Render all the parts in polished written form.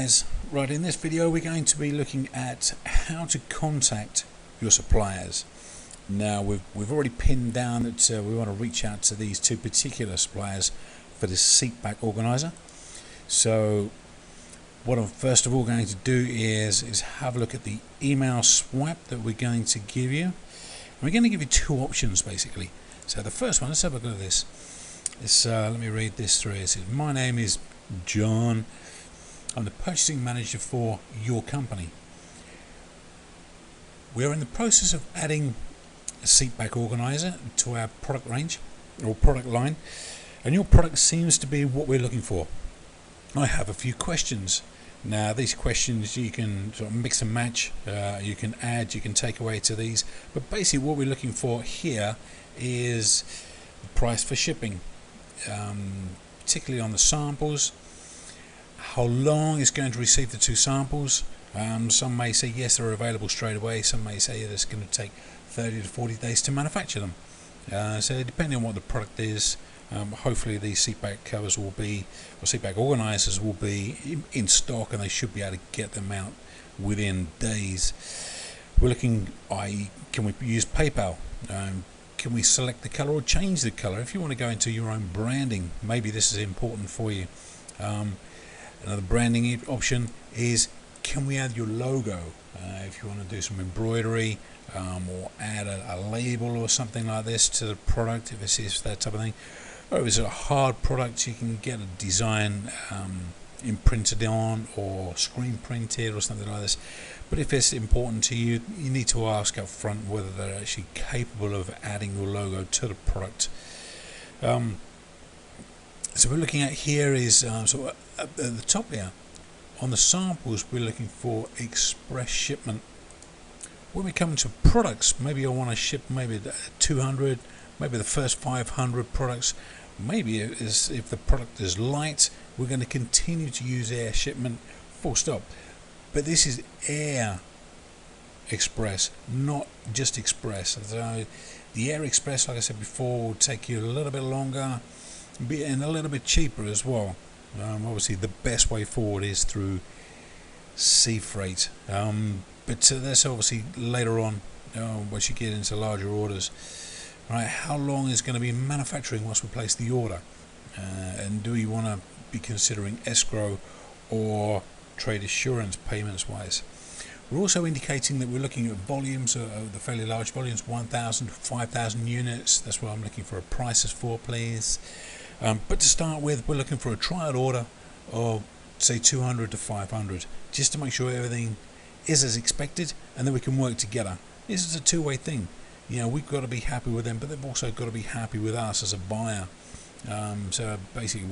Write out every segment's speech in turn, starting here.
guys, right, in this video we're going to be looking at how to contact your suppliers. Now we've already pinned down that we want to reach out to these two particular suppliers for this seat back organizer. So what I'm first of all going to do is have a look at the email swap that we're going to give you. And we're going to give you two options basically. So the first one, let's have a look at this. Let me read this through. It says, my name is John. I'm the purchasing manager for your company. We are in the process of adding a seat back organizer to our product range or product line, and your product seems to be what we're looking for. I have a few questions. Now these questions you can sort of mix and match, you can add, you can take away to these, but basically what we're looking for here is the price for shipping, particularly on the samples, how long it's going to receive the two samples. Some may say yes, they're available straight away. Some may say it's going to take 30 to 40 days to manufacture them. So depending on what the product is, hopefully these seat back covers will be, or seat back organizers will be in stock, and they should be able to get them out within days. We're looking, can we use PayPal? Can we select the color or change the color? If you want to go into your own branding, maybe this is important for you. Another branding option is, can we add your logo? If you want to do some embroidery or add a label or something like this to the product, if it's that type of thing. Or if it's a hard product, you can get a design imprinted on or screen printed or something like this. But if it's important to you, you need to ask up front whether they're actually capable of adding your logo to the product. So we're looking at here is sort of at the top here on the samples, we're looking for express shipment. When we come to products, maybe I want to ship maybe 200, maybe the first 500 products. Maybe if the product is light, we're going to continue to use air shipment, full stop. But this is air express, not just express. So the air express, like I said before, will take you a little bit longer and a little bit cheaper as well. Obviously the best way forward is through sea freight, but that's obviously later on once you get into larger orders. Right, how long is going to be manufacturing once we place the order, and do you want to be considering escrow or trade assurance payments wise? We're also indicating that we're looking at volumes, the fairly large volumes, 1,000 to 5,000 units. That's what I'm looking for a prices for, please. But to start with, we're looking for a trial order of say 200 to 500, just to make sure everything is as expected, and then we can work together. This is a two-way thing. You know, we've got to be happy with them, but they've also got to be happy with us as a buyer. So basically,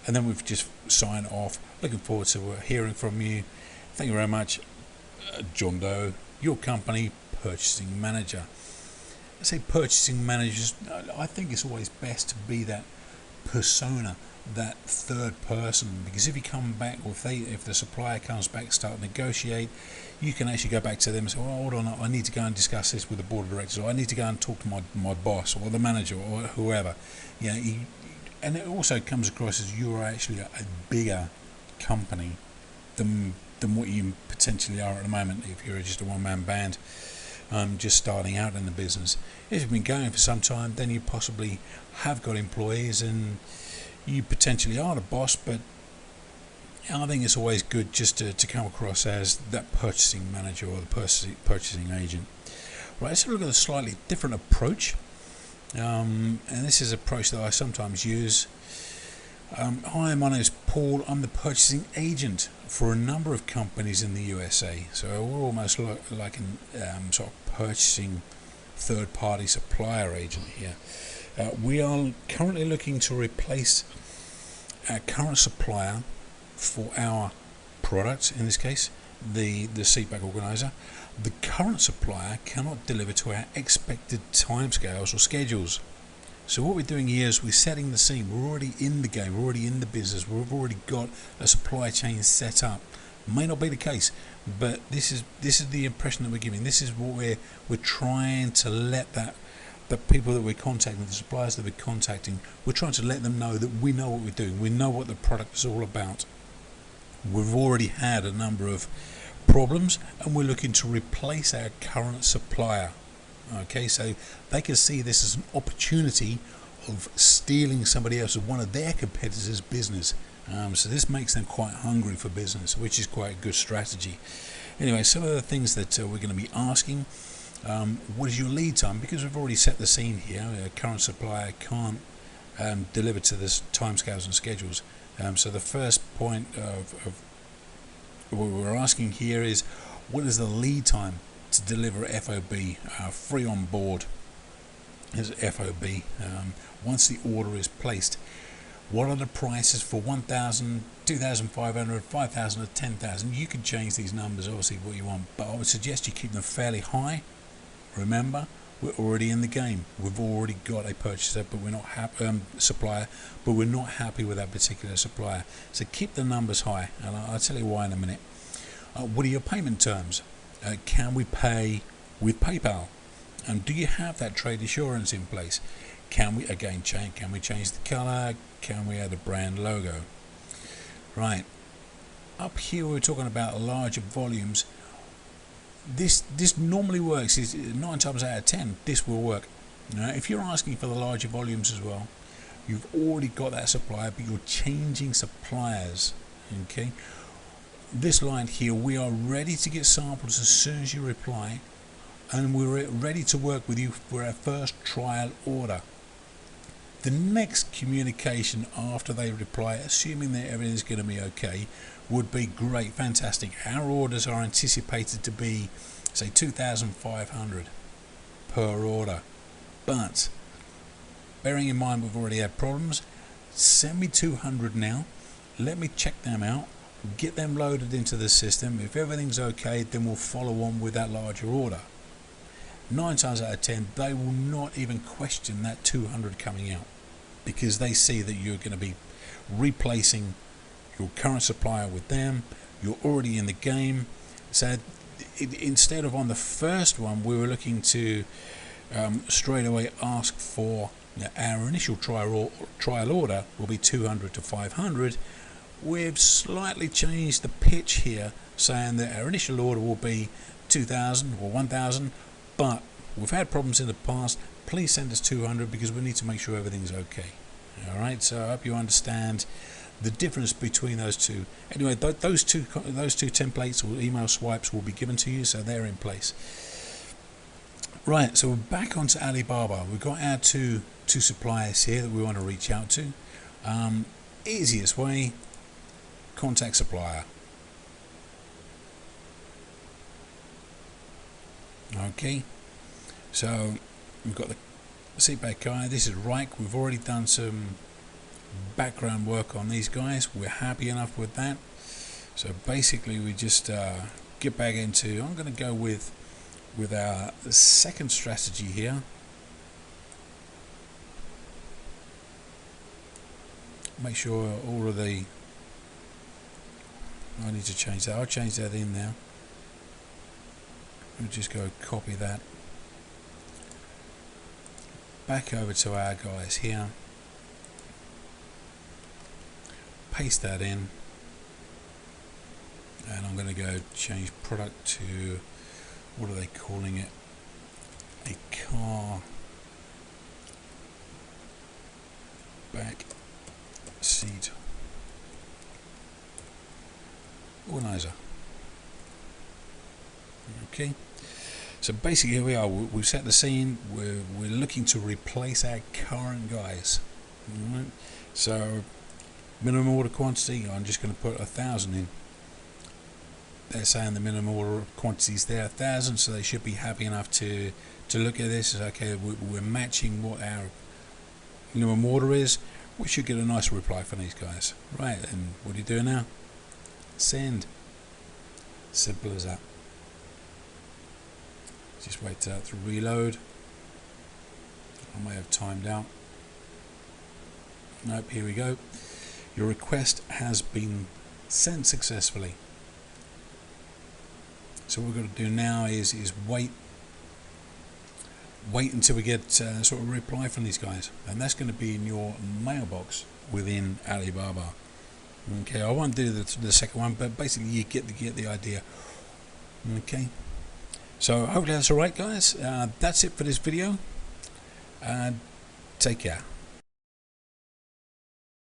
and then we've just signed off. Looking forward to hearing from you. Thank you very much, John Doe, your company purchasing manager. I say purchasing managers. I think it's always best to be that persona, that third person, because if you come back, or if the supplier comes back, start to negotiate, you can actually go back to them and say, well, hold on, I need to go and discuss this with the board of directors, or I need to go and talk to my boss or the manager or whoever. You know, and it also comes across as you're actually a bigger company than what you potentially are at the moment if you're just a one-man band, just starting out in the business. If you've been going for some time, then you possibly have got employees and you potentially are the boss, but I think it's always good just to come across as that purchasing manager or the purchasing agent. Right, let's have a look at a slightly different approach, and this is an approach that I sometimes use. Hi, my name is Paul. I'm the purchasing agent for a number of companies in the USA. So we're almost like a sort of purchasing third-party supplier agent here. We are currently looking to replace our current supplier for our product, in this case the seat back organizer. The current supplier cannot deliver to our expected timescales or schedules. So what we're doing here is we're setting the scene. We're already in the game, we're already in the business, we've already got a supply chain set up. May not be the case, but this is the impression that we're giving. This is what we're trying to let the people that we're contacting, the suppliers that we're contacting, we're trying to let them know that we know what we're doing, we know what the product is all about. We've already had a number of problems and we're looking to replace our current supplier. Okay, so they can see this as an opportunity of stealing somebody else's, one of their competitors' business. So this makes them quite hungry for business, which is quite a good strategy. Anyway, some of the things that we're going to be asking, what is your lead time? Because we've already set the scene here. Our current supplier can't deliver to this timescales and schedules. So the first point of what we're asking here is, what is the lead time to deliver FOB, free on board as FOB, once the order is placed? What are the prices for 1,000, 2,500, 5,000 or 10,000? You can change these numbers, obviously, what you want, but I would suggest you keep them fairly high. Remember, we're already in the game. We've already got a purchaser, but we're not happy, supplier, but we're not happy with that particular supplier. So keep the numbers high, and I'll tell you why in a minute. What are your payment terms? Can we pay with PayPal? And do you have that trade assurance in place? Can we again change? Can we change the color? Can we add a brand logo? Right. Up here we're talking about larger volumes. This normally works. 9 times out of 10 this will work. If you're asking for the larger volumes as well, you've already got that supplier, but you're changing suppliers. Okay. This line here, we are ready to get samples as soon as you reply, and we're ready to work with you for our first trial order. The next communication after they reply, assuming that everything's going to be okay, would be great, fantastic. Our orders are anticipated to be, say, 2,500 per order. But bearing in mind we've already had problems, send me 200 now. Let me check them out, get them loaded into the system. If everything's okay, then we'll follow on with that larger order. 9 times out of 10 they will not even question that 200 coming out, because they see that you're going to be replacing your current supplier with them. You're already in the game. So instead of on the first one we were looking to straight away ask for, our initial trial order will be 200 to 500, we've slightly changed the pitch here, saying that our initial order will be 2,000 or 1,000, but we've had problems in the past. Please send us 200 because we need to make sure everything's okay. Alright, so I hope you understand the difference between those two. Anyway, those two templates or email swipes will be given to you, so they're in place. Right, so we're back onto Alibaba. We've got our two suppliers here that we want to reach out to. Easiest way, contact supplier. Okay, so we've got the seatback guy. This is Reich. We've already done some background work on these guys. We're happy enough with that. So basically we just get back into, I'm going to go with our second strategy here. Make sure all of the, I need to change that. I'll change that in now. We'll just go copy that back over to our guys here, paste that in, and I'm going to go change product to, what are they calling it, a car back seat organizer. Okay, so basically here we are. We've set the scene. We're looking to replace our current guys. Right. So minimum order quantity, I'm just going to put 1,000 in. They're saying the minimum order quantity is there, 1,000, so they should be happy enough to look at this as, okay, we're matching what our minimum order is. We should get a nice reply from these guys. Right, and what do you do now? Send. Simple as that. Just wait to reload. I may have timed out. Nope, here we go. Your request has been sent successfully. So what we're going to do now is wait until we get sort of a reply from these guys, and that's going to be in your mailbox within Alibaba. Okay, I won't do the second one, but basically you get the idea. Okay, so hopefully that's alright, guys. That's it for this video. Take care.